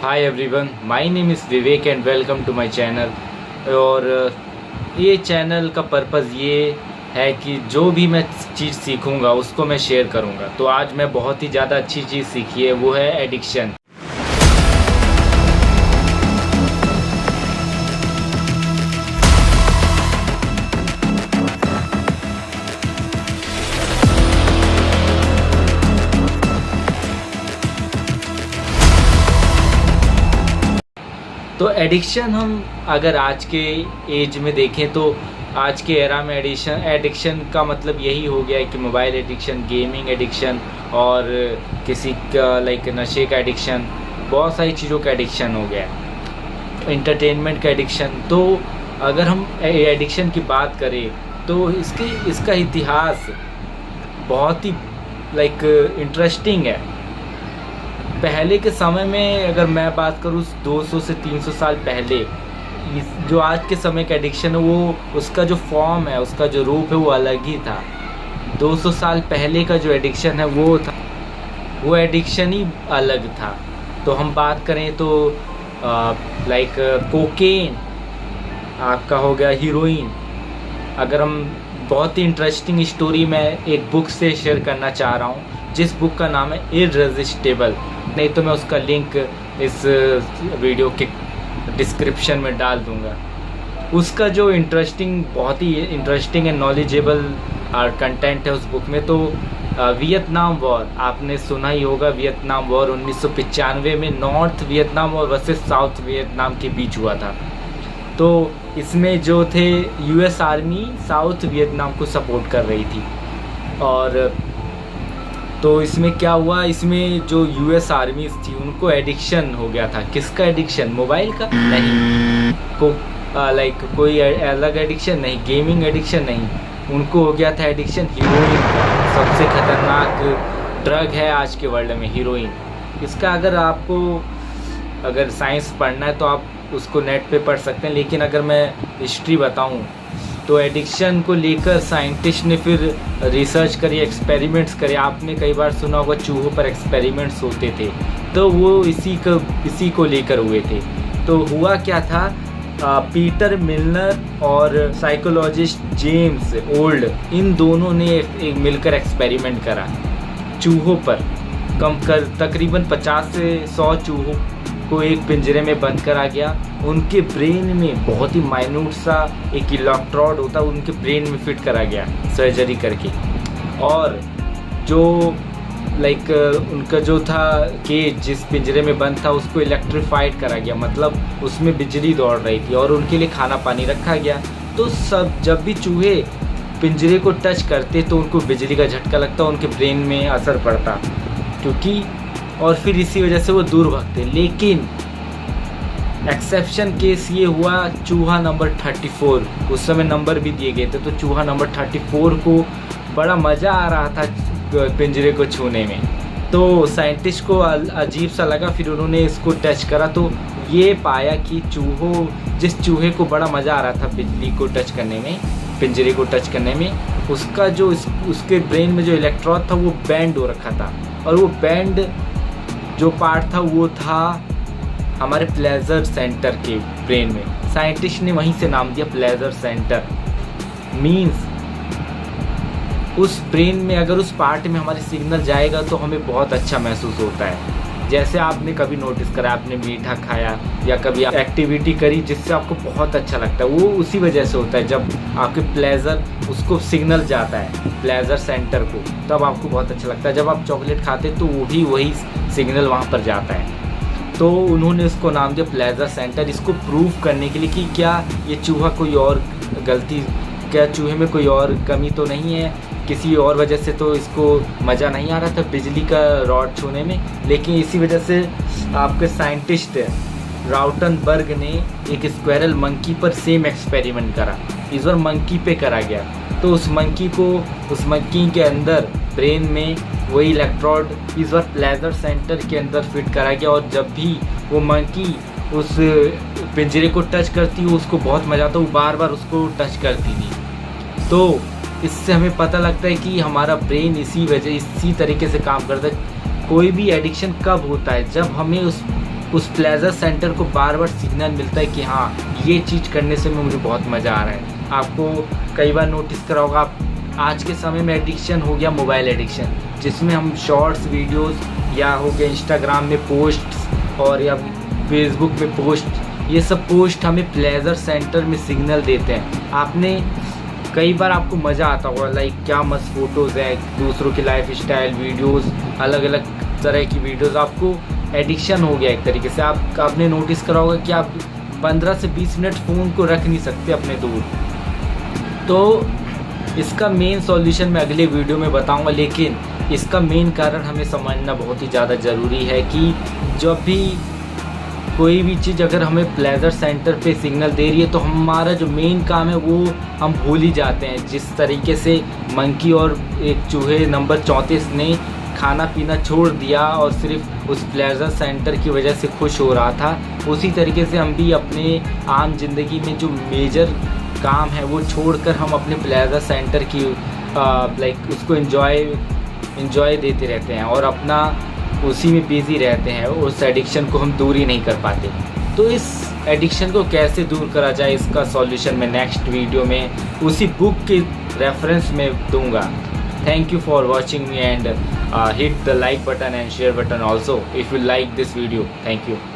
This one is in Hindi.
Hi everyone, my name is Vivek and welcome to my channel. और ये चैनल का पर्पज़ ये है कि जो भी मैं चीज़ सीखूंगा उसको मैं शेयर करूंगा। तो आज मैं बहुत ही ज़्यादा अच्छी चीज़ सीखी है, वो है एडिक्शन। तो एडिक्शन हम अगर आज के एज में देखें तो आज के एरा में एडिक्शन का मतलब यही हो गया है कि मोबाइल एडिक्शन, गेमिंग एडिक्शन और किसी का लाइक नशे का एडिक्शन, बहुत सारी चीज़ों का एडिक्शन हो गया है, इंटरटेनमेंट का एडिक्शन। तो अगर हम एडिक्शन की बात करें तो इसका इतिहास बहुत ही लाइक इंटरेस्टिंग है। पहले के समय में अगर मैं बात करूँ 200 से 300 साल पहले, जो आज के समय का एडिक्शन है वो उसका जो फॉर्म है, उसका जो रूप है वो अलग ही था। 200 साल पहले का जो एडिक्शन है वो एडिक्शन ही अलग था। तो हम बात करें तो लाइक कोकेन आपका हो गया, हीरोइन। अगर हम बहुत ही इंटरेस्टिंग स्टोरी मैं एक बुक से शेयर करना चाह रहा हूँ, जिस बुक का नाम है इररेजिस्टिबल। नहीं तो मैं उसका लिंक इस वीडियो के डिस्क्रिप्शन में डाल दूँगा। उसका जो बहुत ही इंटरेस्टिंग एंड नॉलेजेबल कंटेंट है उस बुक में। तो वियतनाम वॉर आपने सुना ही होगा। वियतनाम वॉर 1995 में नॉर्थ वियतनाम और वर्सेस साउथ वियतनाम के बीच हुआ था। तो इसमें जो थे यूएस आर्मी साउथ वियतनाम को सपोर्ट कर रही थी। और तो इसमें क्या हुआ, इसमें जो यूएस आर्मीज थी उनको एडिक्शन हो गया था। किसका एडिक्शन? मोबाइल का नहीं, लाइक कोई अलग एडिक्शन नहीं, गेमिंग एडिक्शन नहीं, उनको हो गया था एडिक्शन हीरोइन का। सबसे खतरनाक ड्रग है आज के वर्ल्ड में हीरोइन। इसका अगर साइंस पढ़ना है तो आप उसको नेट पे पढ़ सकते हैं, लेकिन अगर मैं हिस्ट्री बताऊं तो एडिक्शन को लेकर साइंटिस्ट ने फिर रिसर्च करी, एक्सपेरिमेंट्स करे। आपने कई बार सुना होगा चूहों पर एक्सपेरिमेंट्स होते थे, तो वो इसी को लेकर हुए थे। तो हुआ क्या था, पीटर मिलनर और साइकोलॉजिस्ट जेम्स ओल्ड, इन दोनों ने एक मिलकर एक्सपेरिमेंट करा चूहों पर। तकरीबन 50 से 100 चूहों को एक पिंजरे में बंद करा गया। उनके ब्रेन में बहुत ही माइन्यूट सा एक इलेक्ट्रोड होता, उनके ब्रेन में फिट करा गया सर्जरी करके। और जो लाइक उनका जो था केज जिस पिंजरे में बंद था उसको इलेक्ट्रीफाइड करा गया, मतलब उसमें बिजली दौड़ रही थी और उनके लिए खाना पानी रखा गया। तो जब भी चूहे पिंजरे को टच करते तो उनको बिजली का झटका लगता, उनके ब्रेन में असर पड़ता, और फिर इसी वजह से वो दूर भागते। लेकिन एक्सेप्शन केस ये हुआ चूहा नंबर 34, उस समय नंबर भी दिए गए थे। तो चूहा नंबर 34 को बड़ा मज़ा आ रहा था पिंजरे को छूने में। तो साइंटिस्ट को अजीब सा लगा, फिर उन्होंने इसको टच करा तो ये पाया कि जिस चूहे को बड़ा मज़ा आ रहा था बिजली को टच करने में, पिंजरे को टच करने में, उसका जो उसके ब्रेन में जो इलेक्ट्रोड था वो बैंड हो रखा था। और वो बैंड जो पार्ट था वो था हमारे प्लेजर सेंटर के ब्रेन में। साइंटिस्ट ने वहीं से नाम दिया प्लेजर सेंटर। मीन्स उस ब्रेन में अगर उस पार्ट में हमारे सिग्नल जाएगा तो हमें बहुत अच्छा महसूस होता है। जैसे आपने कभी नोटिस करा, आपने मीठा खाया या कभी एक्टिविटी करी जिससे आपको बहुत अच्छा लगता है, वो उसी वजह से होता है। जब आपके प्लेजर उसको सिग्नल जाता है प्लेजर सेंटर को, तब आपको बहुत अच्छा लगता है। जब आप चॉकलेट खाते तो वही सिग्नल वहाँ पर जाता है। तो उन्होंने उसको नाम दिया प्लेजर सेंटर, इसको प्रूव करने के लिए कि क्या ये चूहा कोई और क्या चूहे में कोई और कमी तो नहीं है, किसी और वजह से तो इसको मज़ा नहीं आ रहा था बिजली का रॉड छूने में। लेकिन इसी वजह से आपके साइंटिस्ट राउटनबर्ग ने एक स्क्वेरल मंकी पर सेम एक्सपेरिमेंट करा। इस बार मंकी पे करा गया। तो उस मंकी के अंदर ब्रेन में वही इलेक्ट्रोड इस बार प्लेजर सेंटर के अंदर फिट करा गया। और जब भी वो मंकी उस पिंजरे को टच करती हो उसको बहुत मज़ा आता, वो बार बार उसको टच करती थी। तो इससे हमें पता लगता है कि हमारा ब्रेन इसी तरीके से काम करता है। कोई भी एडिक्शन कब होता है? जब हमें उस प्लेजर सेंटर को बार बार सिग्नल मिलता है कि हाँ ये चीज़ करने से मुझे बहुत मज़ा आ रहा है। आपको कई बार नोटिस करा होगा, आज के समय में एडिक्शन हो गया मोबाइल एडिक्शन, जिसमें हम शॉर्ट्स वीडियोस या हो गया इंस्टाग्राम में पोस्ट्स और या फेसबुक में पोस्ट, ये सब पोस्ट हमें प्लेजर सेंटर में सिग्नल देते हैं। आपने कई बार आपको मज़ा आता होगा, लाइक क्या मस्त फोटोज़ है, दूसरों की लाइफ स्टाइल वीडियोस, अलग अलग तरह की वीडियोस, आपको एडिक्शन हो गया एक तरीके से। आपने नोटिस करा होगा कि आप 15 से 20 मिनट फ़ोन को रख नहीं सकते अपने दूर। तो इसका मेन सॉल्यूशन मैं अगले वीडियो में बताऊंगा, लेकिन इसका मेन कारण हमें समझना बहुत ही ज़्यादा ज़रूरी है कि जब भी कोई भी चीज़ अगर हमें प्लेजर सेंटर पे सिग्नल दे रही है तो हमारा जो मेन काम है वो हम भूल ही जाते हैं। जिस तरीके से मंकी और एक चूहे नंबर 34 ने खाना पीना छोड़ दिया और सिर्फ उस प्लेजर सेंटर की वजह से खुश हो रहा था, उसी तरीके से हम भी अपने आम जिंदगी में जो मेजर काम है वो छोड़कर हम अपने प्लेजर सेंटर की लाइक उसको एंजॉय देते रहते हैं और अपना उसी में बिजी रहते हैं। उस एडिक्शन को हम दूर ही नहीं कर पाते। तो इस एडिक्शन को कैसे दूर करा जाए, इसका सॉल्यूशन मैं नेक्स्ट वीडियो में उसी बुक के रेफरेंस में दूंगा। Thank you for watching me and hit the like button and share button also if you like this video. Thank you.